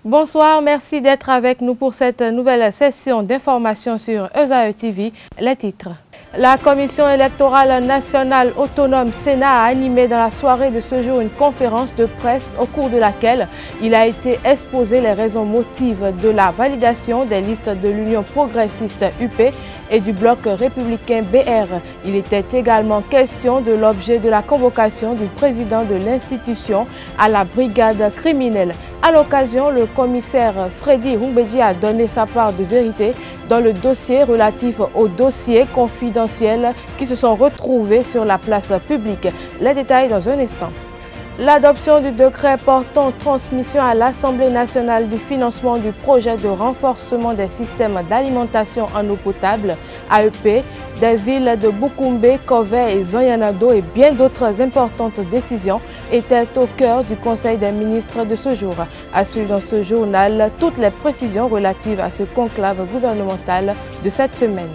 Bonsoir, merci d'être avec nous pour cette nouvelle session d'information sur ESAE TV. Les titres. La Commission électorale nationale autonome Sénat a animé dans la soirée de ce jour une conférence de presse au cours de laquelle il a été exposé les raisons motives de la validation des listes de l'Union progressiste UP et du bloc républicain BR. Il était également question de l'objet de la convocation du président de l'institution à la brigade criminelle. À l'occasion, le commissaire Freddy Rumbedji a donné sa part de vérité dans le dossier relatif aux dossiers confidentiels qui se sont retrouvés sur la place publique. Les détails dans un instant. L'adoption du décret portant transmission à l'Assemblée nationale du financement du projet de renforcement des systèmes d'alimentation en eau potable, AEP, des villes de Boukoumbe, Kovey et Zanyanado et bien d'autres importantes décisions étaient au cœur du Conseil des ministres de ce jour. À suivre dans ce journal toutes les précisions relatives à ce conclave gouvernemental de cette semaine.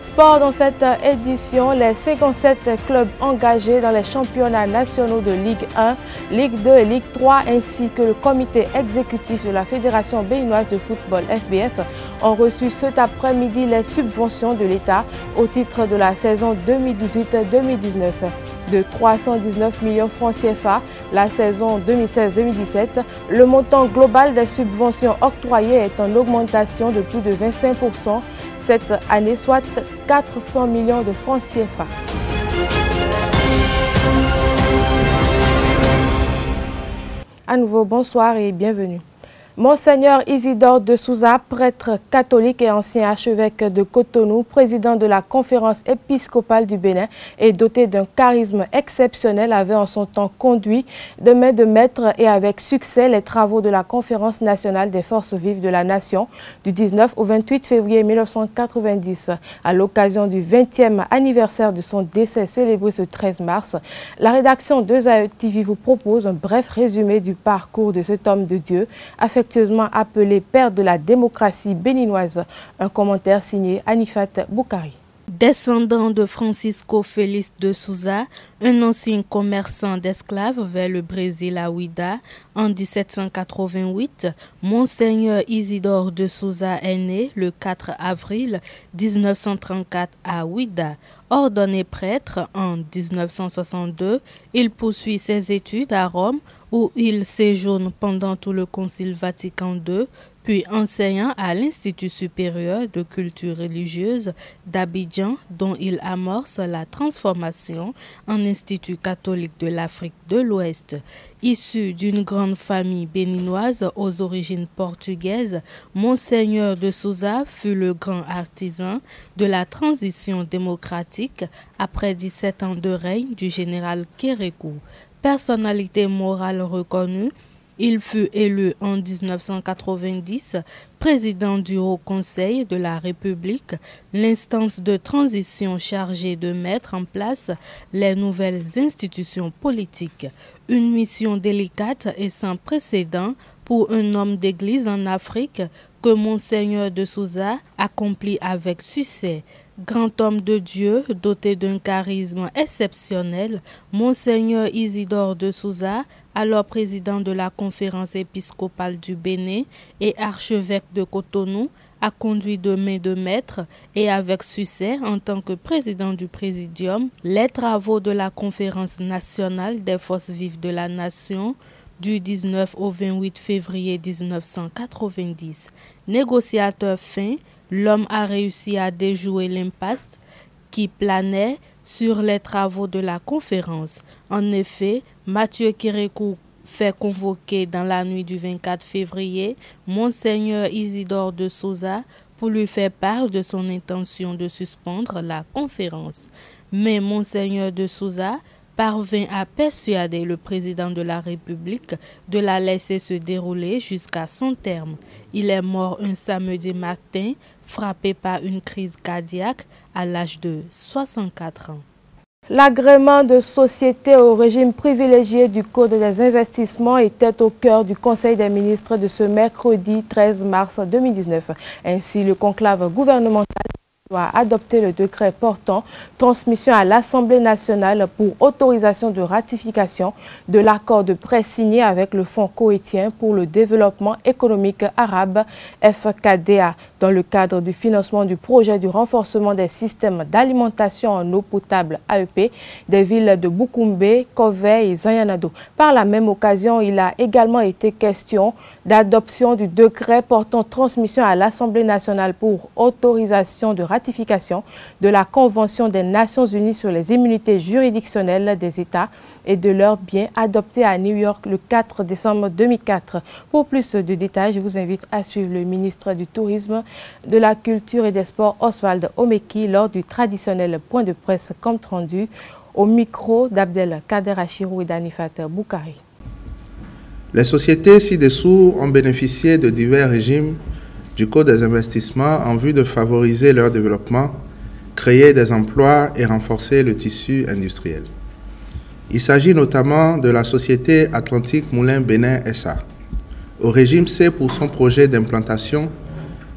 Sport dans cette édition, les 57 clubs engagés dans les championnats nationaux de Ligue 1, Ligue 2 et Ligue 3 ainsi que le comité exécutif de la Fédération béninoise de football FBF ont reçu cet après-midi les subventions de l'État au titre de la saison 2018-2019 de 319 millions francs CFA, la saison 2016-2017. Le montant global des subventions octroyées est en augmentation de plus de 25% cette année, soit 400 millions de francs CFA. À nouveau, bonsoir et bienvenue. Monseigneur Isidore de Souza, prêtre catholique et ancien archevêque de Cotonou, président de la conférence épiscopale du Bénin et doté d'un charisme exceptionnel, avait en son temps conduit de main de maître et avec succès les travaux de la conférence nationale des forces vives de la nation du 19 au 28 février 1990. À l'occasion du 20e anniversaire de son décès célébré ce 13 mars, la rédaction d'ESAE TV vous propose un bref résumé du parcours de cet homme de Dieu, affectueusement appelé père de la démocratie béninoise. Un commentaire signé Anifat Boukari. Descendant de Francisco Félix de Souza, un ancien commerçant d'esclaves vers le Brésil à Ouida, en 1788, Monseigneur Isidore de Souza est né le 4 avril 1934 à Ouida. Ordonné prêtre en 1962, il poursuit ses études à Rome où il séjourne pendant tout le Concile Vatican II, puis enseignant à l'Institut supérieur de culture religieuse d'Abidjan, dont il amorce la transformation en Institut catholique de l'Afrique de l'Ouest. Issu d'une grande famille béninoise aux origines portugaises, Monseigneur de Souza fut le grand artisan de la transition démocratique après 17 ans de règne du général Kérékou. Personnalité morale reconnue, il fut élu en 1990 président du Haut Conseil de la République, l'instance de transition chargée de mettre en place les nouvelles institutions politiques. Une mission délicate et sans précédent pour un homme d'église en Afrique que Monseigneur de Souza accomplit avec succès. Grand homme de Dieu, doté d'un charisme exceptionnel, Monseigneur Isidore de Souza, alors président de la conférence épiscopale du Bénin et archevêque de Cotonou, a conduit de main de maître et avec succès en tant que président du Présidium les travaux de la conférence nationale des forces vives de la nation du 19 au 28 février 1990. Négociateur fin, l'homme a réussi à déjouer l'impasse qui planait sur les travaux de la conférence. En effet, Mathieu Kérékou fait convoquer dans la nuit du 24 février Monseigneur Isidore de Souza pour lui faire part de son intention de suspendre la conférence. Mais Monseigneur de Souza parvint à persuader le président de la République de la laisser se dérouler jusqu'à son terme. Il est mort un samedi matin, frappé par une crise cardiaque à l'âge de 64 ans. L'agrément de société au régime privilégié du Code des investissements était au cœur du Conseil des ministres de ce mercredi 13 mars 2019. Ainsi, le conclave gouvernemental a adopté le décret portant transmission à l'Assemblée nationale pour autorisation de ratification de l'accord de prêt signé avec le Fonds koweïtien pour le développement économique arabe FKDA dans le cadre du financement du projet du renforcement des systèmes d'alimentation en eau potable AEP des villes de Boukoumbe, Kovey et Zanyanado. Par la même occasion, il a également été question d'adoption du décret portant transmission à l'Assemblée nationale pour autorisation de ratification de la Convention des Nations Unies sur les immunités juridictionnelles des États et de leurs biens adopté à New York le 4 décembre 2004. Pour plus de détails, je vous invite à suivre le ministre du Tourisme, de la Culture et des Sports, Oswald Omeki, lors du traditionnel point de presse compte rendu au micro d'Abdel Kader Achirou et d'Anifat Boukari. Les sociétés ci-dessous ont bénéficié de divers régimes du Code des investissements en vue de favoriser leur développement, créer des emplois et renforcer le tissu industriel. Il s'agit notamment de la société Atlantique Moulin Bénin SA, au régime C pour son projet d'implantation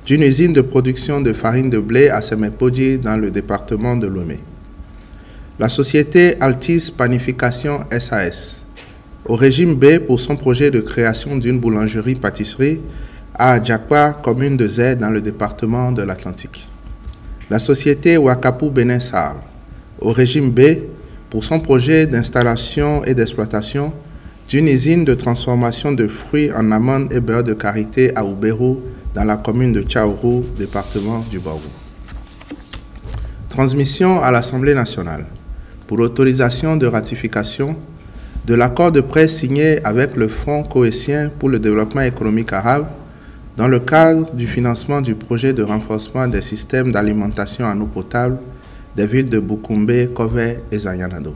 d'une usine de production de farine de blé à Semepodji dans le département de Lomé. La société Altis Panification SAS, au régime B pour son projet de création d'une boulangerie-pâtisserie à Adjakwa, commune de Z dans le département de l'Atlantique. La société Wakapu Bénin Sahar, au régime B pour son projet d'installation et d'exploitation d'une usine de transformation de fruits en amandes et beurre de karité à Ouberou dans la commune de Tchaourou, département du Borou. Transmission à l'Assemblée nationale pour autorisation de ratification de l'accord de prêt signé avec le Fonds koweïtien pour le développement économique arabe dans le cadre du financement du projet de renforcement des systèmes d'alimentation en eau potable des villes de Boukoumbe, Kovey et Zanyanado.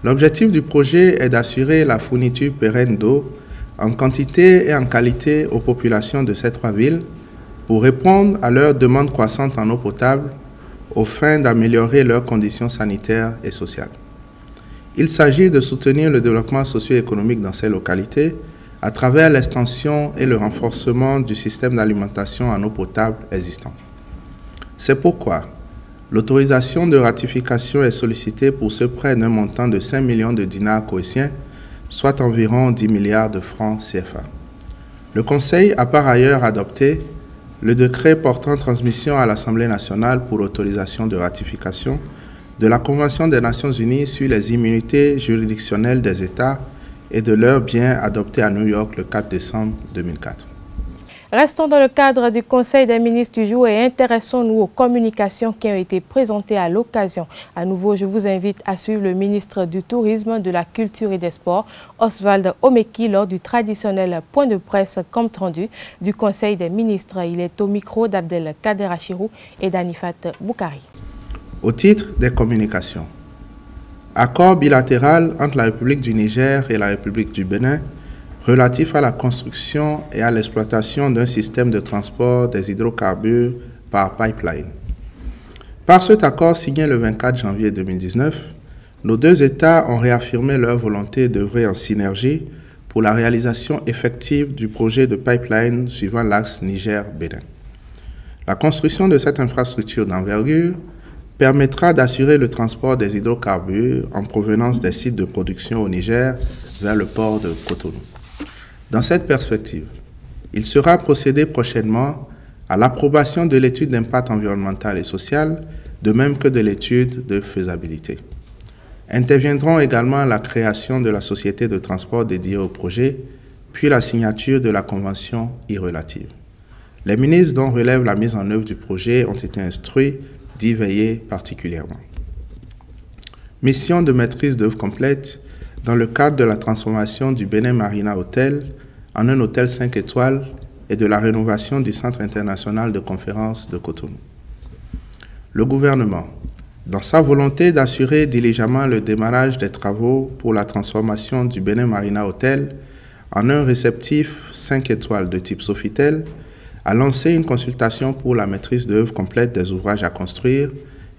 L'objectif du projet est d'assurer la fourniture pérenne d'eau en quantité et en qualité aux populations de ces trois villes pour répondre à leurs demandes croissantes en eau potable aux fins d'améliorer leurs conditions sanitaires et sociales. Il s'agit de soutenir le développement socio-économique dans ces localités à travers l'extension et le renforcement du système d'alimentation en eau potable existant. C'est pourquoi l'autorisation de ratification est sollicitée pour ce prêt d'un montant de 5 millions de dinars koweïtiens, soit environ 10 milliards de francs CFA. Le Conseil a par ailleurs adopté le décret portant transmission à l'Assemblée nationale pour autorisation de ratification de la Convention des Nations Unies sur les immunités juridictionnelles des États et de leurs biens adopté à New York le 4 décembre 2004. Restons dans le cadre du Conseil des ministres du jour et intéressons-nous aux communications qui ont été présentées à l'occasion. À nouveau, je vous invite à suivre le ministre du Tourisme, de la Culture et des Sports, Oswald Omeki, lors du traditionnel point de presse compte rendu du Conseil des ministres. Il est au micro d'Abdel Kader Achirou et d'Anifat Boukari. Au titre des communications, accord bilatéral entre la République du Niger et la République du Bénin relatif à la construction et à l'exploitation d'un système de transport des hydrocarbures par pipeline. Par cet accord signé le 24 janvier 2019, nos deux États ont réaffirmé leur volonté d'œuvrer en synergie pour la réalisation effective du projet de pipeline suivant l'axe Niger-Bénin. La construction de cette infrastructure d'envergure permettra d'assurer le transport des hydrocarbures en provenance des sites de production au Niger vers le port de Cotonou. Dans cette perspective, il sera procédé prochainement à l'approbation de l'étude d'impact environnemental et social, de même que de l'étude de faisabilité. Interviendront également la création de la société de transport dédiée au projet, puis la signature de la convention y relative. Les ministres dont relève la mise en œuvre du projet ont été instruits d'y veiller particulièrement. Mission de maîtrise d'œuvre complète dans le cadre de la transformation du Bénin Marina Hotel en un hôtel 5 étoiles et de la rénovation du Centre international de conférences de Cotonou. Le gouvernement, dans sa volonté d'assurer diligemment le démarrage des travaux pour la transformation du Bénin Marina Hotel en un réceptif 5 étoiles de type Sofitel, a lancé une consultation pour la maîtrise d'œuvre complète des ouvrages à construire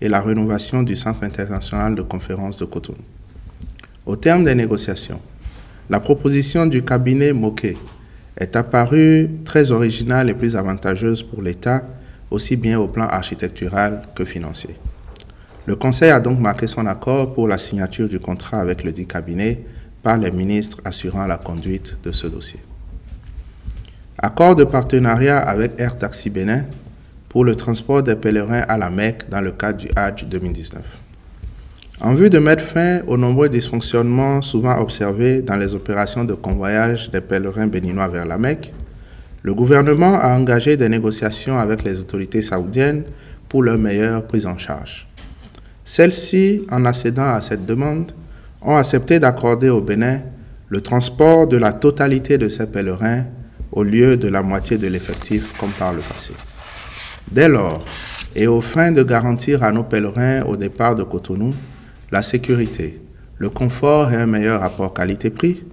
et la rénovation du Centre international de conférences de Cotonou. Au terme des négociations, la proposition du cabinet Moquet est apparue très originale et plus avantageuse pour l'État aussi bien au plan architectural que financier. Le Conseil a donc marqué son accord pour la signature du contrat avec le dit cabinet par les ministres assurant la conduite de ce dossier. Accord de partenariat avec Air Taxi Bénin pour le transport des pèlerins à la Mecque dans le cadre du Hajj 2019. En vue de mettre fin aux nombreux dysfonctionnements souvent observés dans les opérations de convoyage des pèlerins béninois vers la Mecque, le gouvernement a engagé des négociations avec les autorités saoudiennes pour leur meilleure prise en charge. Celles-ci, en accédant à cette demande, ont accepté d'accorder au Bénin le transport de la totalité de ces pèlerins au lieu de la moitié de l'effectif comme par le passé. Dès lors, et aux fins de garantir à nos pèlerins au départ de Cotonou la sécurité, le confort et un meilleur rapport qualité-prix,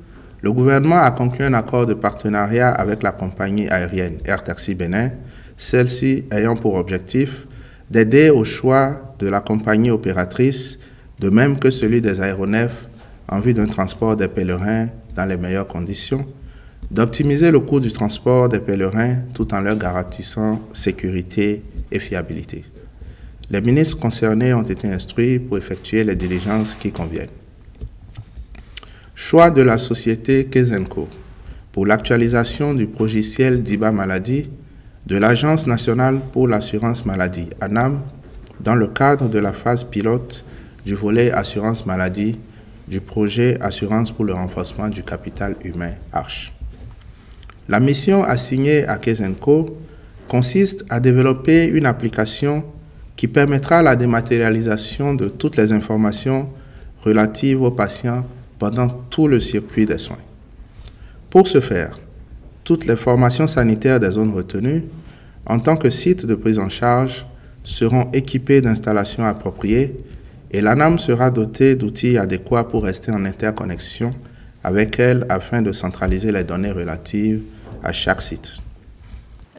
le gouvernement a conclu un accord de partenariat avec la compagnie aérienne Air Taxi Bénin, celle-ci ayant pour objectif d'aider au choix de la compagnie opératrice, de même que celui des aéronefs, en vue d'un transport des pèlerins dans les meilleures conditions, d'optimiser le coût du transport des pèlerins tout en leur garantissant sécurité et fiabilité. Les ministres concernés ont été instruits pour effectuer les diligences qui conviennent. Choix de la société Kezenco pour l'actualisation du logiciel d'IBA Maladie de l'Agence nationale pour l'assurance maladie, ANAM, dans le cadre de la phase pilote du volet assurance maladie du projet Assurance pour le renforcement du capital humain, ARCH. La mission assignée à Kezenco consiste à développer une application qui permettra la dématérialisation de toutes les informations relatives aux patients pendant tout le circuit des soins. Pour ce faire, toutes les formations sanitaires des zones retenues, en tant que site de prise en charge, seront équipées d'installations appropriées et l'ANAM sera dotée d'outils adéquats pour rester en interconnexion avec elle afin de centraliser les données relatives à chaque site.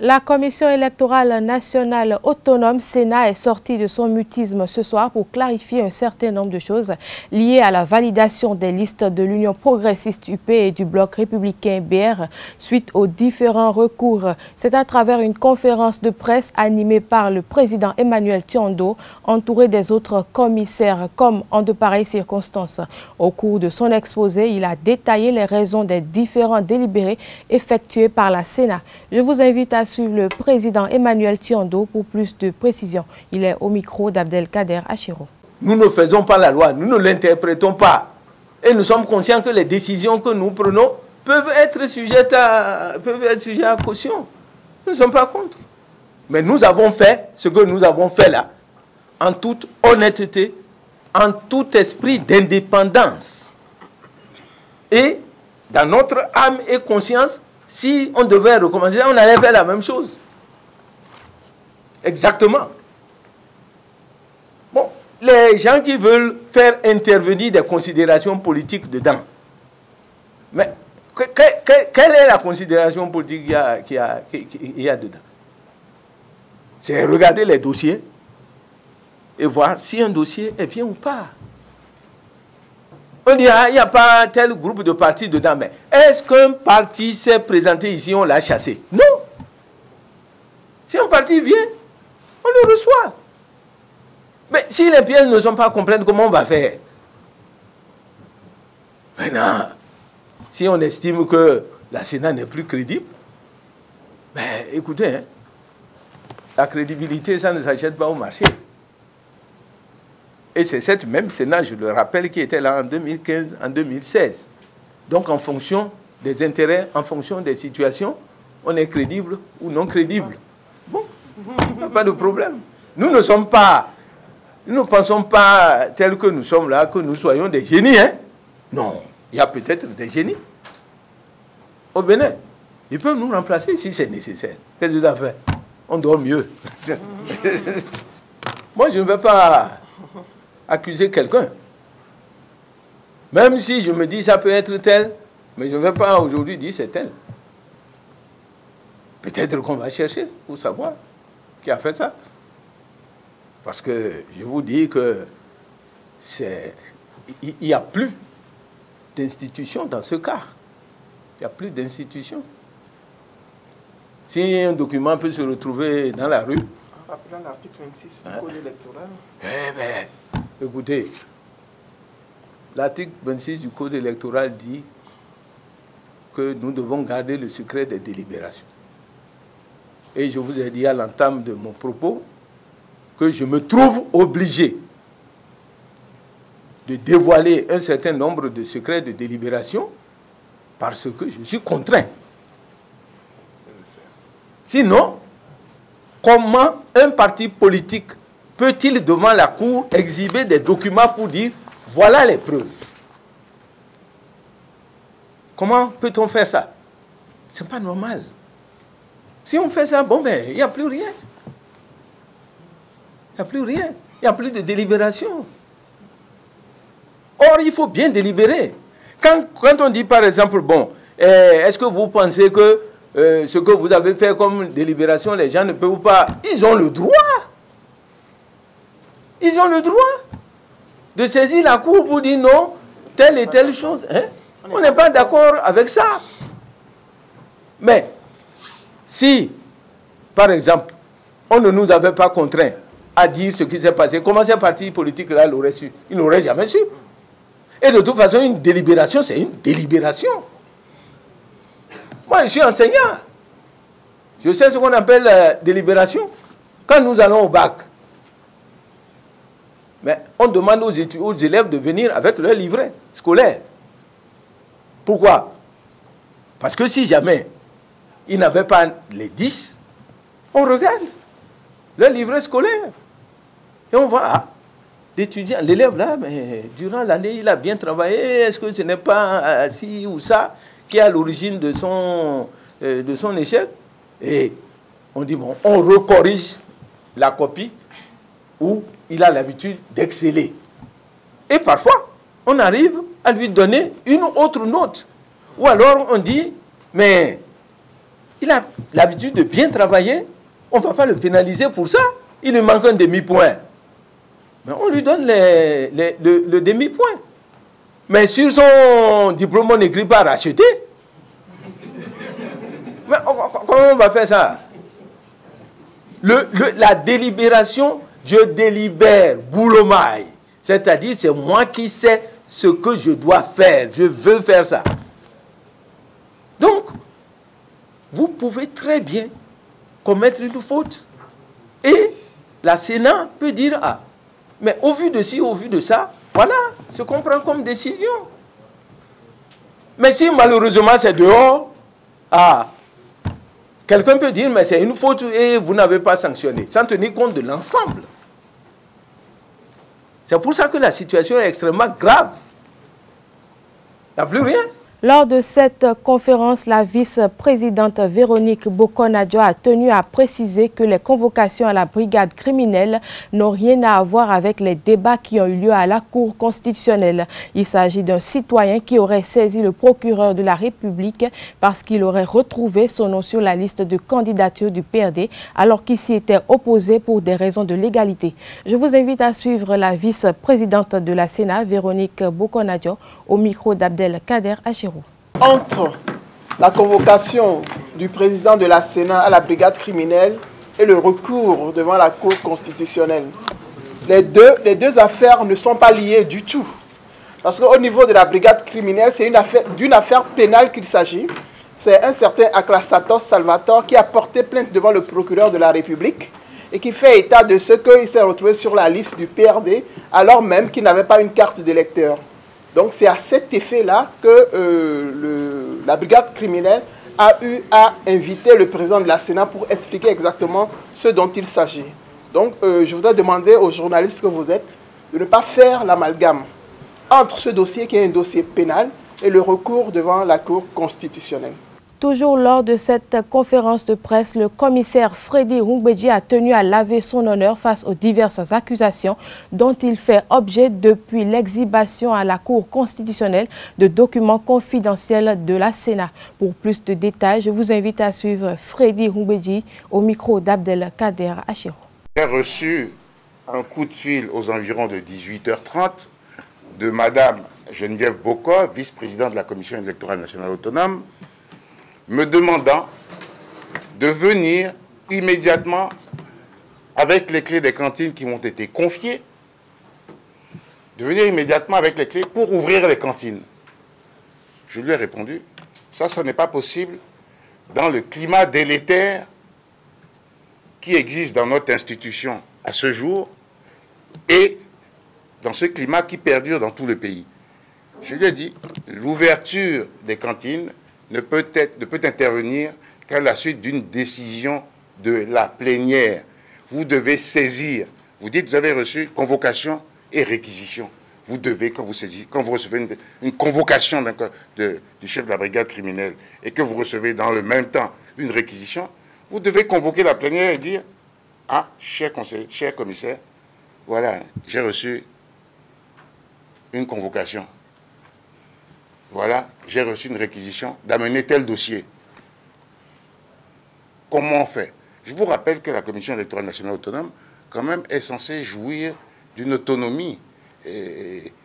La Commission électorale nationale autonome Sénat est sortie de son mutisme ce soir pour clarifier un certain nombre de choses liées à la validation des listes de l'Union progressiste UP et du Bloc républicain BR suite aux différents recours. C'est à travers une conférence de presse animée par le président Emmanuel Tiondo, entouré des autres commissaires comme en de pareilles circonstances. Au cours de son exposé, il a détaillé les raisons des différents délibérés effectués par la Sénat. Je vous invite à suivre le président Emmanuel Tiondo pour plus de précisions. Il est au micro d'Abdelkader Achiro. Nous ne faisons pas la loi, nous ne l'interprétons pas. Et nous sommes conscients que les décisions que nous prenons peuvent être sujettes à caution. Nous ne sommes pas contre. Mais nous avons fait ce que nous avons fait là, en toute honnêteté, en tout esprit d'indépendance. Et dans notre âme et conscience, si on devait recommencer, on allait faire la même chose. Exactement. Bon, les gens qui veulent faire intervenir des considérations politiques dedans. Mais quelle est la considération politique qu'il y a dedans? C'est regarder les dossiers et voir si un dossier est bien ou pas. On dit, il n'y a pas tel groupe de partis dedans. Mais est-ce qu'un parti s'est présenté ici, on l'a chassé? Non. Si un parti vient, on le reçoit. Mais si les pièces ne sont pas complètes, comment on va faire? Maintenant, si on estime que la Sénat n'est plus crédible, ben écoutez, hein, la crédibilité, ça ne s'achète pas au marché. Et c'est cette même Sénat, je le rappelle, qui était là en 2015, en 2016. Donc, en fonction des intérêts, en fonction des situations, on est crédible ou non crédible. Bon, il n'y a pas de problème. Nous ne sommes pas, nous ne pensons pas, tels que nous sommes là, que nous soyons des génies. Hein? Non, il y a peut-être des génies. Au Bénin, ils peuvent nous remplacer si c'est nécessaire. Qu'est-ce que vous avez fait? On dort mieux. Moi, je ne vais pas accuser quelqu'un. Même si je me dis ça peut être tel, mais je ne vais pas aujourd'hui dire c'est tel. Peut-être qu'on va chercher pour savoir qui a fait ça. Parce que je vous dis que il n'y a plus d'institution dans ce cas. Il n'y a plus d'institution. Si un document peut se retrouver dans la rue, Rappelant l'article 26 du Code électoral. Écoutez, l'article 26 du Code électoral dit que nous devons garder le secret des délibérations. Et je vous ai dit à l'entame de mon propos que je me trouve obligé de dévoiler un certain nombre de secrets de délibération parce que je suis contraint. Sinon, comment un parti politique peut-il devant la Cour exhiber des documents pour dire « voilà les preuves ». Comment peut-on faire ça? Ce n'est pas normal. Si on fait ça, bon ben, il n'y a plus rien. Il n'y a plus rien. Il n'y a plus de délibération. Or, il faut bien délibérer. Quand on dit par exemple, bon, est-ce que vous pensez que ce que vous avez fait comme délibération, les gens ne peuvent pas... Ils ont le droit. Ils ont le droit de saisir la Cour pour dire non, telle et telle chose. Hein? On n'est pas d'accord avec ça. Mais si, par exemple, on ne nous avait pas contraints à dire ce qui s'est passé, comment ces partis politiques-là l'auraient su? Ils n'auraient jamais su. Et de toute façon, une délibération, c'est une délibération. Moi, je suis enseignant. Je sais ce qu'on appelle délibération. Quand nous allons au bac, mais on demande aux élèves de venir avec leur livret scolaire. Pourquoi? Parce que si jamais ils n'avaient pas les 10, on regarde leur livret scolaire. Et on voit, l'étudiant, l'élève là, mais durant l'année, il a bien travaillé. Est-ce que ce n'est pas ci ou ça qui est à l'origine de son échec? Et on dit, bon, on recorrige la copie où il a l'habitude d'exceller. Et parfois, on arrive à lui donner une autre note. Ou alors on dit, mais il a l'habitude de bien travailler, on ne va pas le pénaliser pour ça. Il lui manque un demi-point. Mais on lui donne le demi-point. Mais sur son diplôme, on n'écrit pas racheter. Mais comment on va faire ça? La délibération, je délibère, boulomaille. C'est-à-dire, c'est moi qui sais ce que je dois faire. Je veux faire ça. Donc, vous pouvez très bien commettre une faute. Et la Sénat peut dire, ah, mais au vu de ci, au vu de ça, voilà ce qu'on prend comme décision. Mais si malheureusement c'est dehors, ah, quelqu'un peut dire, mais c'est une faute et vous n'avez pas sanctionné, sans tenir compte de l'ensemble. C'est pour ça que la situation est extrêmement grave. Il n'y a plus rien. Lors de cette conférence, la vice-présidente Véronique Boko-Nadjo a tenu à préciser que les convocations à la brigade criminelle n'ont rien à voir avec les débats qui ont eu lieu à la Cour constitutionnelle. Il s'agit d'un citoyen qui aurait saisi le procureur de la République parce qu'il aurait retrouvé son nom sur la liste de candidature du PRD alors qu'il s'y était opposé pour des raisons de légalité. Je vous invite à suivre la vice-présidente de la Sénat, Véronique Boko-Nadjo, au micro d'Abdelkader Achirou. Entre la convocation du président de la Sénat à la brigade criminelle et le recours devant la Cour constitutionnelle, les deux affaires ne sont pas liées du tout. Parce qu'au niveau de la brigade criminelle, c'est d'une affaire pénale qu'il s'agit. C'est un certain Aklasatos Salvatore qui a porté plainte devant le procureur de la République et qui fait état de ce qu'il s'est retrouvé sur la liste du PRD alors même qu'il n'avait pas une carte d'électeur. Donc c'est à cet effet-là que la brigade criminelle a eu à inviter le président de la Sénat pour expliquer exactement ce dont il s'agit. Donc je voudrais demander aux journalistes que vous êtes de ne pas faire l'amalgame entre ce dossier qui est un dossier pénal et le recours devant la Cour constitutionnelle. Toujours lors de cette conférence de presse, le commissaire Freddy Humbedji a tenu à laver son honneur face aux diverses accusations dont il fait objet depuis l'exhibition à la Cour constitutionnelle de documents confidentiels de la Sénat. Pour plus de détails, je vous invite à suivre Freddy Humbedji au micro d'Abdelkader Achirou. J'ai reçu un coup de fil aux environs de 18h30 de Madame Geneviève Boko, vice-présidente de la Commission électorale nationale autonome, me demandant de venir immédiatement avec les clés des cantines qui m'ont été confiées, de venir immédiatement avec les clés pour ouvrir les cantines. Je lui ai répondu, ça, ce n'est pas possible dans le climat délétère qui existe dans notre institution à ce jour et dans ce climat qui perdure dans tout le pays. Je lui ai dit, l'ouverture des cantines ne peut intervenir qu'à la suite d'une décision de la plénière. Vous devez saisir. Vous dites, vous avez reçu convocation et réquisition. Vous devez, quand vous recevez une convocation du chef de la brigade criminelle et que vous recevez dans le même temps une réquisition, vous devez convoquer la plénière et dire, ah, cher commissaire, voilà, j'ai reçu une convocation. Voilà, j'ai reçu une réquisition d'amener tel dossier. Comment on fait? Je vous rappelle que la Commission électorale nationale autonome, quand même, est censée jouir d'une autonomie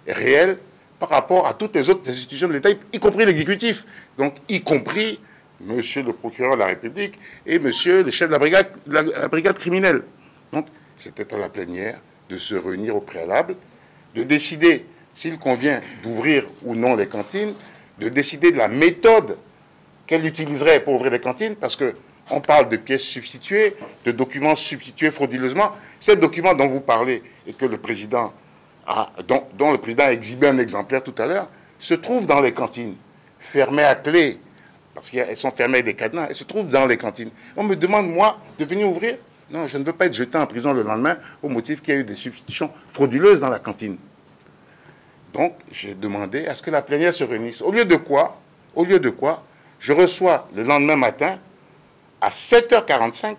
réelle par rapport à toutes les autres institutions de l'État, y compris l'exécutif. Donc, y compris monsieur le procureur de la République et monsieur le chef de la brigade criminelle. Donc, c'était à la plénière de se réunir au préalable, de décider s'il convient d'ouvrir ou non les cantines, de décider de la méthode qu'elle utiliserait pour ouvrir les cantines, parce qu'on parle de pièces substituées, de documents substitués frauduleusement. Ces documents dont vous parlez et que le président dont le président a exhibé un exemplaire tout à l'heure, se trouvent dans les cantines, fermées à clé, parce qu'elles sont fermées avec des cadenas, elles se trouvent dans les cantines. On me demande, moi, de venir ouvrir. Non, je ne veux pas être jeté en prison le lendemain au motif qu'il y a eu des substitutions frauduleuses dans la cantine. Donc, j'ai demandé à ce que la plénière se réunisse. Au lieu de quoi, je reçois le lendemain matin, à 7h45,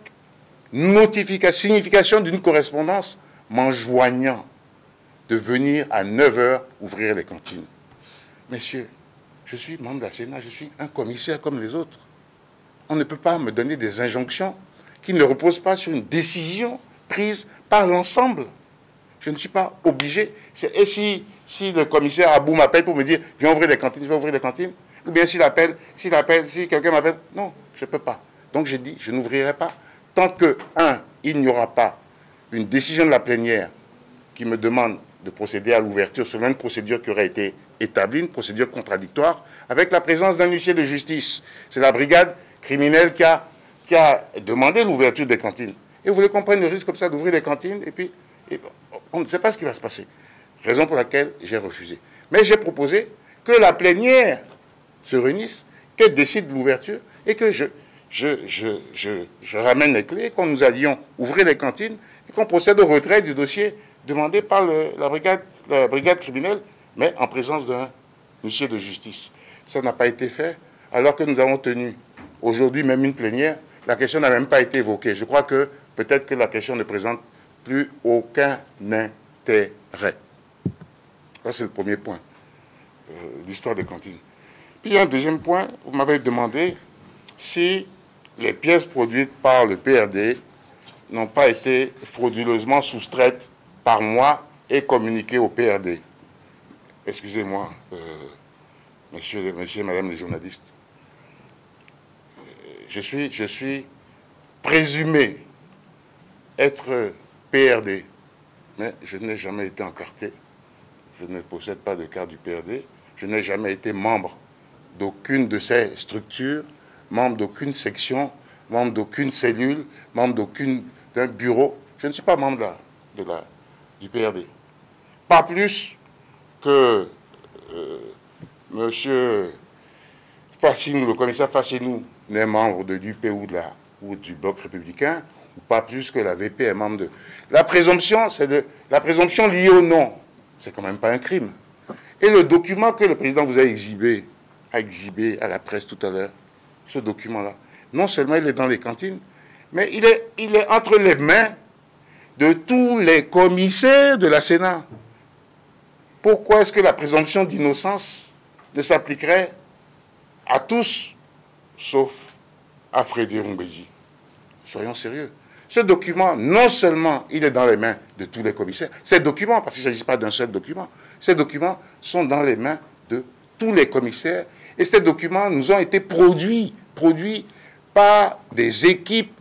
signification d'une correspondance m'enjoignant de venir à 9h ouvrir les cantines. Messieurs, je suis membre de la Sénat, je suis un commissaire comme les autres. On ne peut pas me donner des injonctions qui ne reposent pas sur une décision prise par l'ensemble. Je ne suis pas obligé. Et si le commissaire Abou m'appelle pour me dire « Viens ouvrir les cantines », je vais ouvrir les cantines. Ou bien si quelqu'un m'appelle, non, je ne peux pas. Donc j'ai dit, je n'ouvrirai pas tant que, il n'y aura pas une décision de la plénière qui me demande de procéder à l'ouverture selon une procédure qui aurait été établie, une procédure contradictoire, avec la présence d'un huissier de justice. C'est la brigade criminelle qui a demandé l'ouverture des cantines. Et vous voulez qu'on prenne le risque comme ça d'ouvrir les cantines, et puis on ne sait pas ce qui va se passer. Raison pour laquelle j'ai refusé. Mais j'ai proposé que la plénière se réunisse, qu'elle décide de l'ouverture, et que je ramène les clés, qu'on nous allions ouvrir les cantines, et qu'on procède au retrait du dossier demandé par la brigade criminelle, mais en présence d'un huissier de justice. Ça n'a pas été fait, alors que nous avons tenu aujourd'hui même une plénière. La question n'a même pas été évoquée. Je crois que peut-être que la question ne présente plus aucun intérêt. Ça, c'est le premier point, l'histoire des cantines. Puis, il y a un deuxième point. Vous m'avez demandé si les pièces produites par le PRD n'ont pas été frauduleusement soustraites par moi et communiquées au PRD. Excusez-moi, monsieur et madame les journalistes. Je suis présumé être PRD, mais je n'ai jamais été encarté. Je ne possède pas de carte du PRD. Je n'ai jamais été membre d'aucune de ces structures, membre d'aucune section, membre d'aucune cellule, membre d'un bureau. Je ne suis pas membre du PRD. Pas plus que monsieur Fassinou, le commissaire Fassinou, n'est membre de l'UP ou du Bloc républicain, ou pas plus que la VP est membre de... La présomption, la présomption liée au nom. C'est quand même pas un crime. Et le document que le président vous a exhibé à la presse tout à l'heure, ce document-là, non seulement il est dans les cantines, mais il est entre les mains de tous les commissaires de la Sénat. Pourquoi est-ce que la présomption d'innocence ne s'appliquerait à tous, sauf à Frédéric Rumbéji? Soyons sérieux. Ce document, non seulement il est dans les mains de tous les commissaires, ces documents, parce qu'il ne s'agit pas d'un seul document, ces documents sont dans les mains de tous les commissaires, et ces documents nous ont été produits par des équipes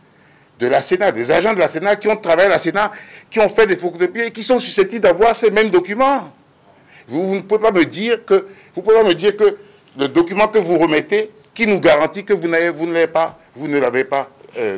de la Sénat, des agents de la Sénat qui ont travaillé à la Sénat, qui ont fait des photocopies et qui sont susceptibles d'avoir ces mêmes documents. Vous ne pouvez pas me dire que le document que vous remettez, qui nous garantit que vous ne l'avez pas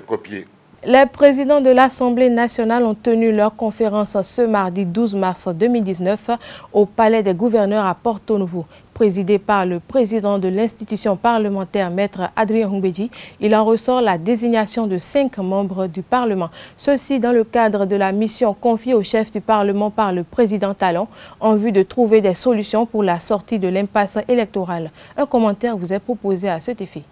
copié. Les présidents de l'Assemblée nationale ont tenu leur conférence ce mardi 12 mars 2019 au Palais des gouverneurs à Porto Novo. Présidé par le président de l'institution parlementaire, Maître Adrien Humbedji, il en ressort la désignation de 5 membres du Parlement. Ceci dans le cadre de la mission confiée au chef du Parlement par le président Talon en vue de trouver des solutions pour la sortie de l'impasse électorale. Un commentaire vous est proposé à cet effet.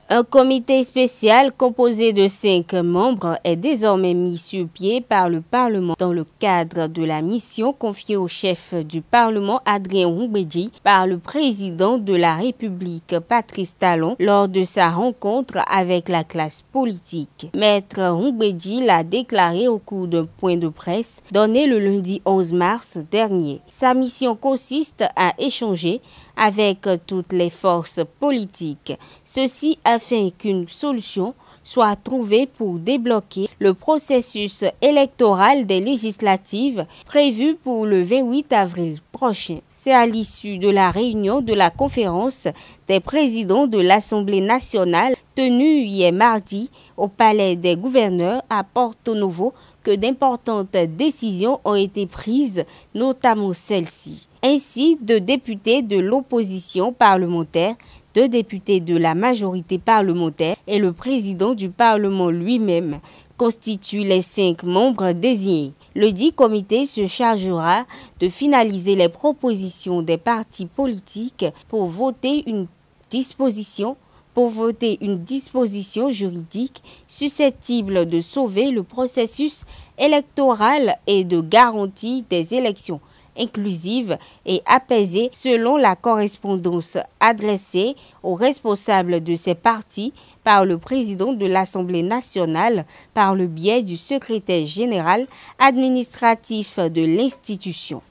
Un comité spécial composé de 5 membres est désormais mis sur pied par le Parlement dans le cadre de la mission confiée au chef du Parlement Adrien Humbedji par le président de la République Patrice Talon lors de sa rencontre avec la classe politique. Maître Humbedji l'a déclaré au cours d'un point de presse donné le lundi 11 mars dernier. Sa mission consiste à échanger avec toutes les forces politiques. Ceci afin qu'une solution soit trouvée pour débloquer le processus électoral des législatives prévu pour le 28 avril prochain. C'est à l'issue de la réunion de la conférence des présidents de l'Assemblée nationale tenue hier mardi au Palais des gouverneurs à Porto Novo que d'importantes décisions ont été prises, notamment celle-ci. Ainsi, 2 députés de l'opposition parlementaire, 2 députés de la majorité parlementaire et le président du Parlement lui-même constituent les 5 membres désignés. Le dit comité se chargera de finaliser les propositions des partis politiques pour voter une disposition juridique susceptible de sauver le processus électoral et de garantir des élections inclusive et apaisée selon la correspondance adressée aux responsables de ces partis par le président de l'Assemblée nationale par le biais du secrétaire général administratif de l'institution.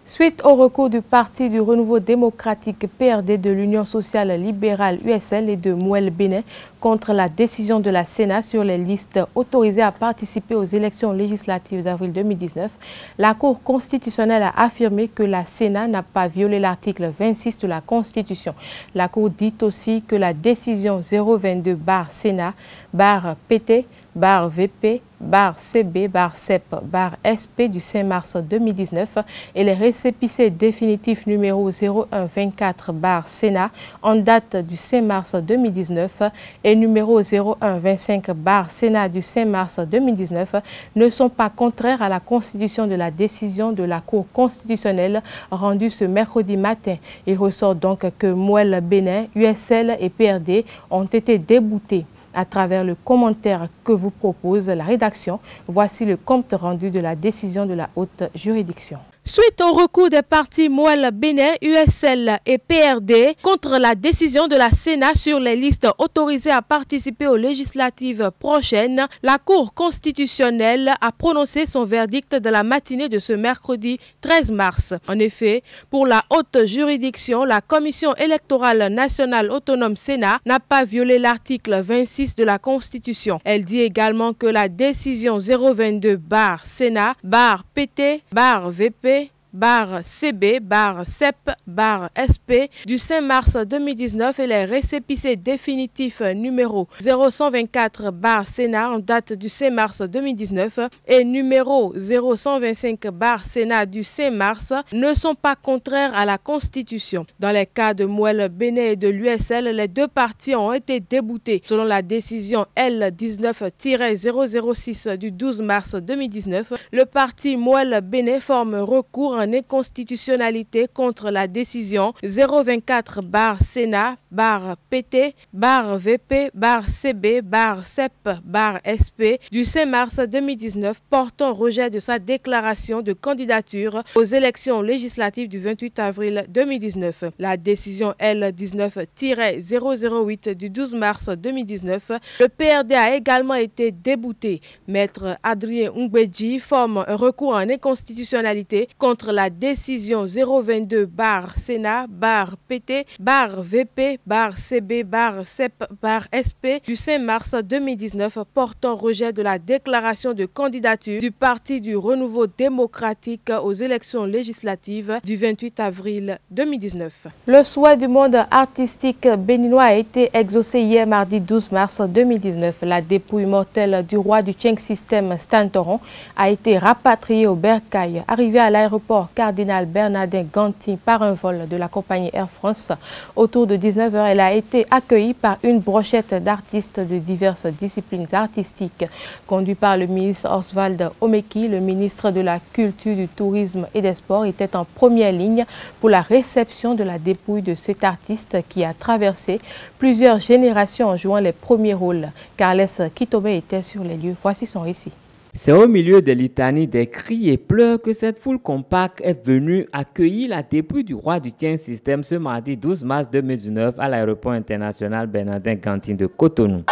Suite au recours du Parti du Renouveau démocratique PRD de l'Union sociale libérale USL et de Mouel Bénin contre la décision de la Sénat sur les listes autorisées à participer aux élections législatives d'avril 2019, la Cour constitutionnelle a affirmé que la Sénat n'a pas violé l'article 26 de la Constitution. La Cour dit aussi que la décision 022/Sénat/VP/CB/CEP/SP du 5 mars 2019 et les récépissés définitifs numéro 0124/Sénat en date du 5 mars 2019 et numéro 0125/Sénat du 5 mars 2019 ne sont pas contraires à la constitution de la décision de la Cour constitutionnelle rendue ce mercredi matin. Il ressort donc que Mouel Bénin, USL et PRD ont été déboutés. À travers le commentaire que vous propose la rédaction, voici le compte rendu de la décision de la haute juridiction. Suite au recours des partis Mouel Bénin, USL et PRD contre la décision de la Sénat sur les listes autorisées à participer aux législatives prochaines, la Cour constitutionnelle a prononcé son verdict de la matinée de ce mercredi 13 mars. En effet, pour la haute juridiction, la Commission électorale nationale autonome Sénat n'a pas violé l'article 26 de la Constitution. Elle dit également que la décision 022/Sénat/VP/CB/CEP/SP du 5 mars 2019 et les récépissés définitifs numéro 0124/Sénat en date du 5 mars 2019 et numéro 0125/Sénat du 5 mars ne sont pas contraires à la Constitution. Dans les cas de Mouel Bénin et de l'USL, les 2 partis ont été déboutés. Selon la décision L19-006 du 12 mars 2019, le parti Mouel Bénin forme recours en inconstitutionnalité contre la décision 024/Sénat/VP/CB/CEP/SP du 5 mars 2019 portant rejet de sa déclaration de candidature aux élections législatives du 28 avril 2019. La décision L19-008 du 12 mars 2019, le PRD a également été débouté. Maître Adrien Humbedji forme un recours en inconstitutionnalité contre la décision 022-PT-VP-CB-CB-CEP-SP du 5 mars 2019 portant rejet de la déclaration de candidature du Parti du Renouveau démocratique aux élections législatives du 28 avril 2019. Le souhait du monde artistique béninois a été exaucé hier mardi 12 mars 2019. La dépouille mortelle du roi du Tcheng System Stan Toron a été rapatriée au Bercail. Arrivée à l'aéroport Cardinal Bernardin Ganty par un vol de la compagnie Air France, autour de 19 h, elle a été accueillie par une brochette d'artistes de diverses disciplines artistiques, conduit par le ministre Oswald Omeki. Le ministre de la Culture, du Tourisme et des Sports était en première ligne pour la réception de la dépouille de cet artiste qui a traversé plusieurs générations en jouant les premiers rôles. Carles Kitome était sur les lieux. Voici son récit. C'est au milieu des litanies, des cris et pleurs que cette foule compacte est venue accueillir la dépouille du roi du Tcheng System ce mardi 12 mars 2019 à l'aéroport international Bernardin Ganty de Cotonou.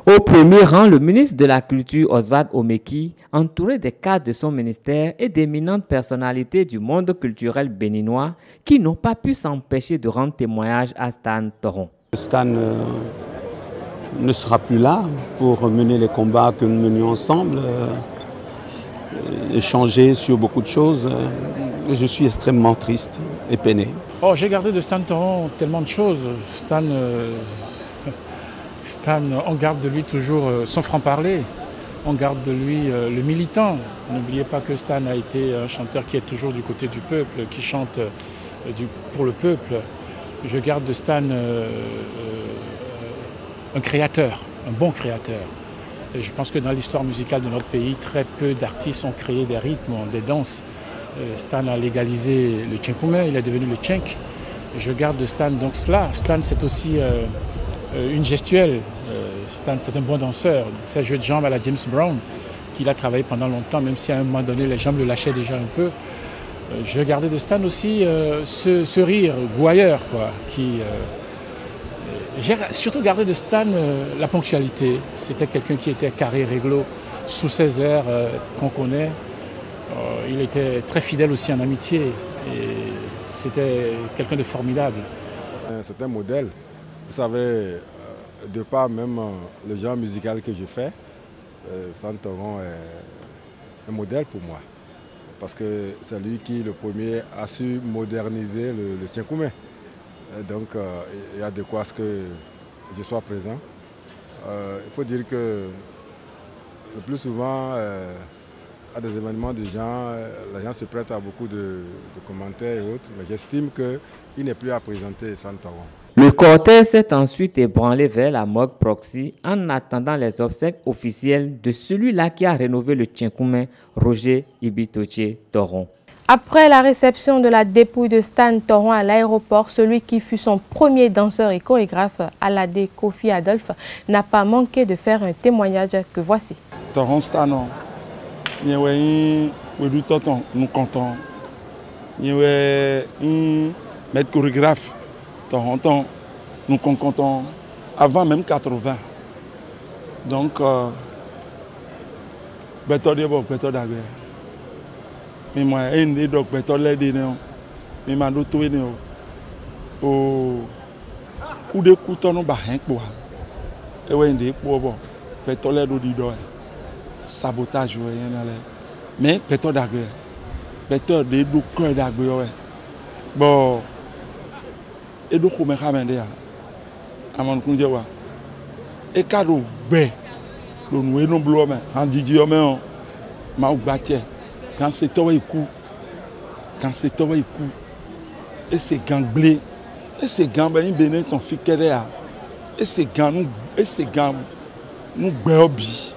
Au premier rang, le ministre de la Culture, Oswald Omeki, entouré des cadres de son ministère et d'éminentes personnalités du monde culturel béninois qui n'ont pas pu s'empêcher de rendre témoignage à Stan Toron. Stan ne sera plus là pour mener les combats que nous menions ensemble, échanger sur beaucoup de choses. Je suis extrêmement triste et peiné. Oh, j'ai gardé de Stan Toron tellement de choses. Stan, on garde de lui toujours son franc-parler, on garde de lui le militant. N'oubliez pas que Stan a été un chanteur qui est toujours du côté du peuple, qui chante pour le peuple. Je garde de Stan un créateur, un bon créateur. Et je pense que dans l'histoire musicale de notre pays, très peu d'artistes ont créé des rythmes, des danses. Stan a légalisé le tchenkoumé, il est devenu le tchenk. Je garde de Stan donc cela. Stan, c'est aussi une gestuelle. Stan, c'est un bon danseur. Ses jeux de jambes à la James Brown, qu'il a travaillé pendant longtemps, même si à un moment donné, les jambes le lâchaient déjà un peu. Je gardais de Stan aussi ce rire gouailleur, quoi, j'ai surtout gardé de Stan la ponctualité. C'était quelqu'un qui était carré, réglo, sous ses airs qu'on connaît. Il était très fidèle aussi en amitié. Et c'était quelqu'un de formidable. C'est un modèle. Vous savez, de par même le genre musical que je fais, Stan Toron est un modèle pour moi. Parce que c'est lui qui, le premier, a su moderniser le tchenkoumé. Donc il y a de quoi à ce que je sois présent. Il faut dire que le plus souvent, à des événements de gens, les gens se prêtent à beaucoup de commentaires et autres, mais j'estime qu'il n'est plus à présenter Stan Toron. Le cortège s'est ensuite ébranlé vers la morgue Proxy en attendant les obsèques officielles de celui-là qui a rénové le tchenkoumé, Roger Ibitoche Toron. Après la réception de la dépouille de Stan Toron à l'aéroport, celui qui fut son premier danseur et chorégraphe, Alade Kofi Adolphe, n'a pas manqué de faire un témoignage que voici. Toron Stanon, nous comptons. Nous maître chorégraphe, Toronto, nous comptons avant même 80. Donc, mais moi, un donc beto l'aide non, mais ma d'auto est non. Au coup de couteau non bah rien quoi. Et ouais indé pour bon, beto l'aide au dido. Sabotage ouais y'en a là. Mais beto d'agre, beto de do cœur d'agre ouais. Bon, et do comment ramène ya. Amon kunje wa. Et cadeau bé. Do nous non blo mais en didi mais on ma ou batie. Quand c'est toi et coup, et c'est gang blé, et c'est gang ben bénin ton fikere et c'est gang nous béobi,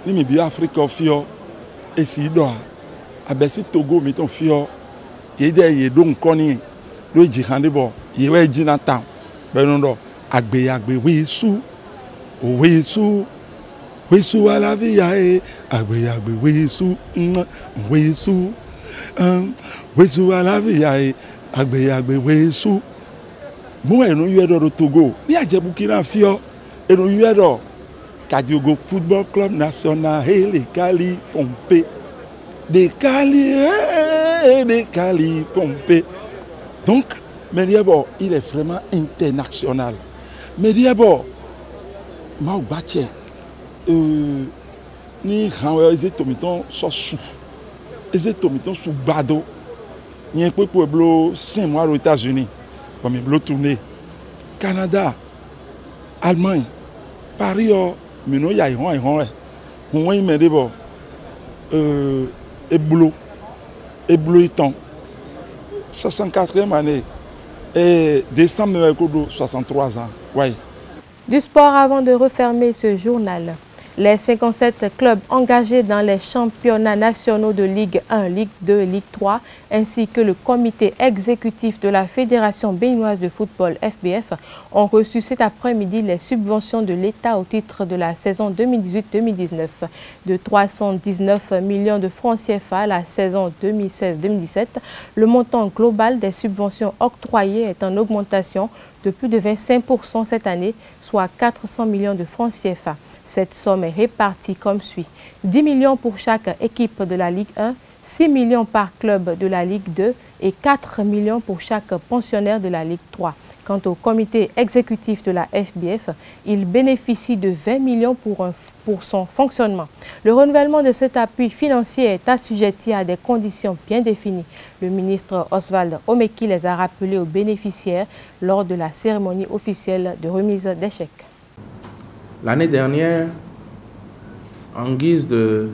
ni me bi Afrique ofio, et si doit, abesi Togo met ton fio, et donc koni, do jihande bo yewe jina tam be no do agbe wesu wesu ala via agbe wesu wesu ala via agbe wesu mo eno yedo do Togo ni aje Burkina Faso eno yedo Kadiogo Football Club National les Cali pompé des Cali pompé. Donc Mediabo il est vraiment international. Mediabo ma bache ni hanwe ezetomiton so sou ezetomiton sou bado ni pe pueblo 5 mois aux États-Unis comme blo tourné Canada Allemagne Paris mino ya ihon won Mediabo eblo iton 64e année et décembre 63 ans. Ouais. Du sport avant de refermer ce journal. Les 57 clubs engagés dans les championnats nationaux de Ligue 1, Ligue 2, Ligue 3, ainsi que le comité exécutif de la Fédération béninoise de football FBF ont reçu cet après-midi les subventions de l'État au titre de la saison 2018-2019 de 319 millions de francs CFA la saison 2016-2017. Le montant global des subventions octroyées est en augmentation de plus de 25% cette année, soit 400 millions de francs CFA. Cette somme est répartie comme suit. 10 millions pour chaque équipe de la Ligue 1, 6 millions par club de la Ligue 2 et 4 millions pour chaque pensionnaire de la Ligue 3. Quant au comité exécutif de la FBF, il bénéficie de 20 millions pour son fonctionnement. Le renouvellement de cet appui financier est assujetti à des conditions bien définies. Le ministre Oswald Omeki les a rappelés aux bénéficiaires lors de la cérémonie officielle de remise des chèques. L'année dernière, en guise de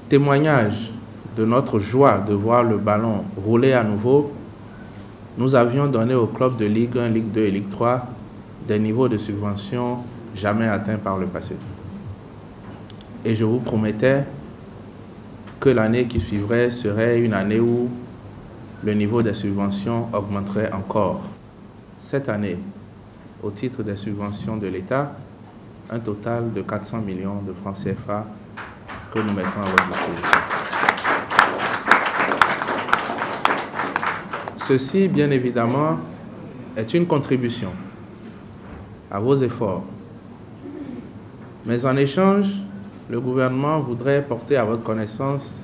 témoignage de notre joie de voir le ballon rouler à nouveau, nous avions donné aux clubs de Ligue 1, Ligue 2 et Ligue 3 des niveaux de subvention jamais atteints par le passé. Et je vous promettais que l'année qui suivrait serait une année où le niveau des subventions augmenterait encore. Cette année, au titre des subventions de l'État, un total de 400 millions de francs CFA que nous mettons à votre disposition. Ceci, bien évidemment, est une contribution à vos efforts. Mais en échange, le gouvernement voudrait porter à votre connaissance,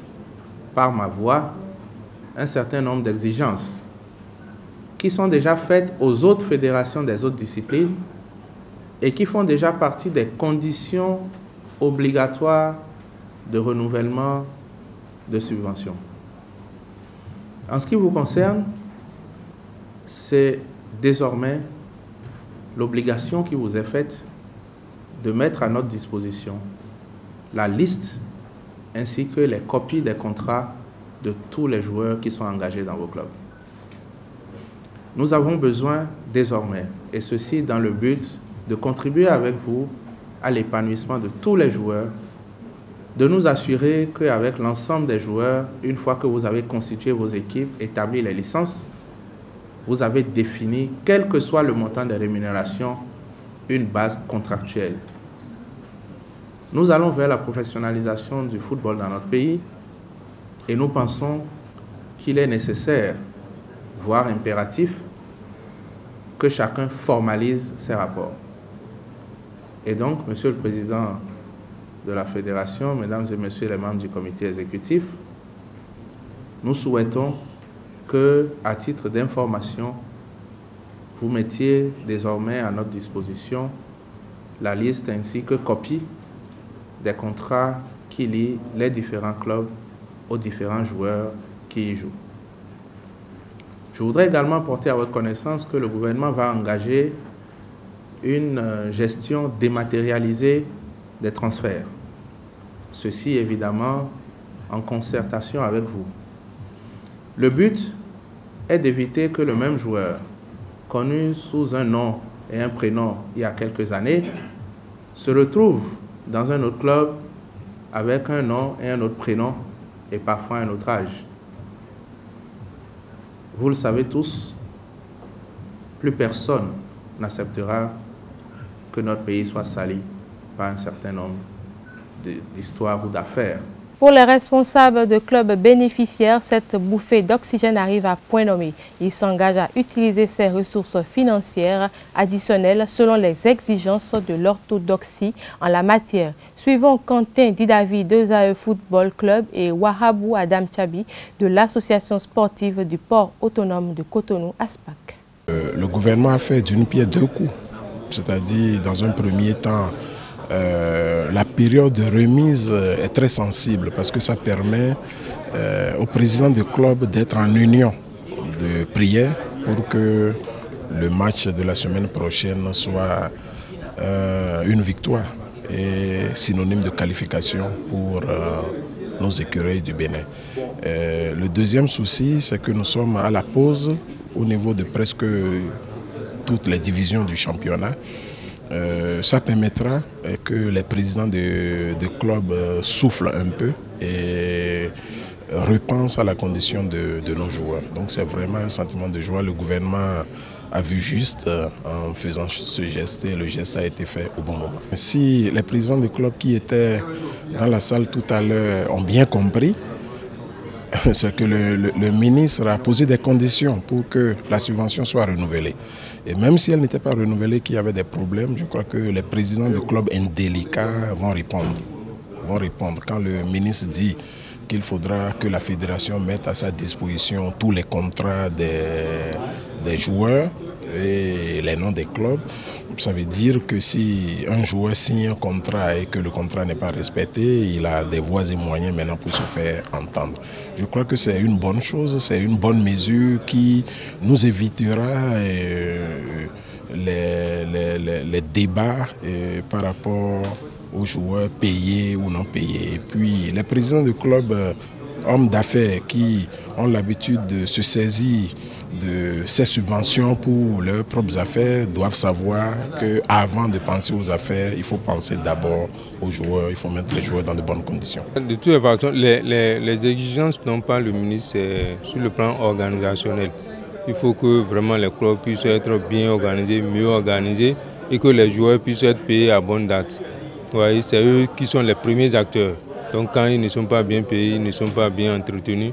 par ma voix, un certain nombre d'exigences qui sont déjà faites aux autres fédérations des autres disciplines et qui font déjà partie des conditions obligatoires de renouvellement de subventions. En ce qui vous concerne, c'est désormais l'obligation qui vous est faite de mettre à notre disposition la liste ainsi que les copies des contrats de tous les joueurs qui sont engagés dans vos clubs. Nous avons besoin désormais, et ceci dans le but de contribuer avec vous à l'épanouissement de tous les joueurs, de nous assurer qu'avec l'ensemble des joueurs, une fois que vous avez constitué vos équipes, établi les licences, vous avez défini, quel que soit le montant des rémunérations, une base contractuelle. Nous allons vers la professionnalisation du football dans notre pays et nous pensons qu'il est nécessaire, voire impératif, que chacun formalise ses rapports. Et donc, Monsieur le Président de la Fédération, Mesdames et Messieurs les membres du comité exécutif, nous souhaitons que, à titre d'information, vous mettiez désormais à notre disposition la liste ainsi que copie des contrats qui lient les différents clubs aux différents joueurs qui y jouent. Je voudrais également porter à votre connaissance que le gouvernement va engager une gestion dématérialisée des transferts. Ceci, évidemment, en concertation avec vous. Le but est d'éviter que le même joueur, connu sous un nom et un prénom il y a quelques années, se retrouve dans un autre club avec un nom et un autre prénom et parfois un autre âge. Vous le savez tous, plus personne n'acceptera que notre pays soit sali par un certain nombre d'histoires ou d'affaires. Pour les responsables de clubs bénéficiaires, cette bouffée d'oxygène arrive à point nommé. Ils s'engagent à utiliser ces ressources financières additionnelles selon les exigences de l'orthodoxie en la matière. Suivons Quentin Didavi de Zaï Football Club et Wahabou Adam Chabi de l'association sportive du port autonome de Cotonou, ASPAC. Le gouvernement a fait d'une pierre deux coups, c'est-à-dire dans un premier temps, la période de remise est très sensible parce que ça permet au président du club d'être en union de prière pour que le match de la semaine prochaine soit une victoire et synonyme de qualification pour nos écureuils du Bénin. Le deuxième souci, c'est que nous sommes à la pause au niveau de presque toutes les divisions du championnat. Ça permettra que les présidents de clubs soufflent un peu et repensent à la condition de nos joueurs. Donc c'est vraiment un sentiment de joie. Le gouvernement a vu juste en faisant ce geste et le geste a été fait au bon moment. Si les présidents de clubs qui étaient dans la salle tout à l'heure ont bien compris, c'est que le ministre a posé des conditions pour que la subvention soit renouvelée. Et même si elle n'était pas renouvelée, qu'il y avait des problèmes, je crois que les présidents de clubs indélicats vont répondre. Quand le ministre dit qu'il faudra que la fédération mette à sa disposition tous les contrats des joueurs et les noms des clubs, ça veut dire que si un joueur signe un contrat et que le contrat n'est pas respecté, il a des voies et moyens maintenant pour se faire entendre. Je crois que c'est une bonne chose, c'est une bonne mesure qui nous évitera les débats par rapport aux joueurs payés ou non payés. Et puis les présidents de clubs, hommes d'affaires qui ont l'habitude de se saisir de ces subventions pour leurs propres affaires doivent savoir qu'avant de penser aux affaires, il faut penser d'abord aux joueurs, il faut mettre les joueurs dans de bonnes conditions. De toutes les façons, les exigences dont parle le ministre, c'est sur le plan organisationnel. Il faut que vraiment les clubs puissent être bien organisés, mieux organisés et que les joueurs puissent être payés à bonne date. C'est eux qui sont les premiers acteurs. Donc quand ils ne sont pas bien payés, ils ne sont pas bien entretenus,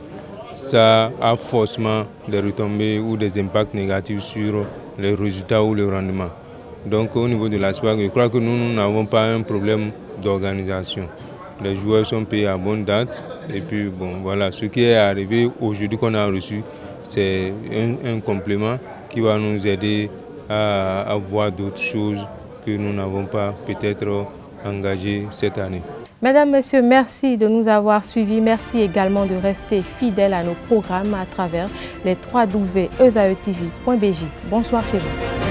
ça a forcément des retombées ou des impacts négatifs sur les résultats ou le rendement. Donc au niveau de l'ASPAC, je crois que nous n'avons pas un problème d'organisation. Les joueurs sont payés à bonne date et puis bon voilà, ce qui est arrivé aujourd'hui qu'on a reçu, c'est un complément qui va nous aider à voir d'autres choses que nous n'avons pas peut-être engagées cette année. Mesdames, Messieurs, merci de nous avoir suivis. Merci également de rester fidèles à nos programmes à travers les www.ezaetv.bj. Bonsoir chez vous.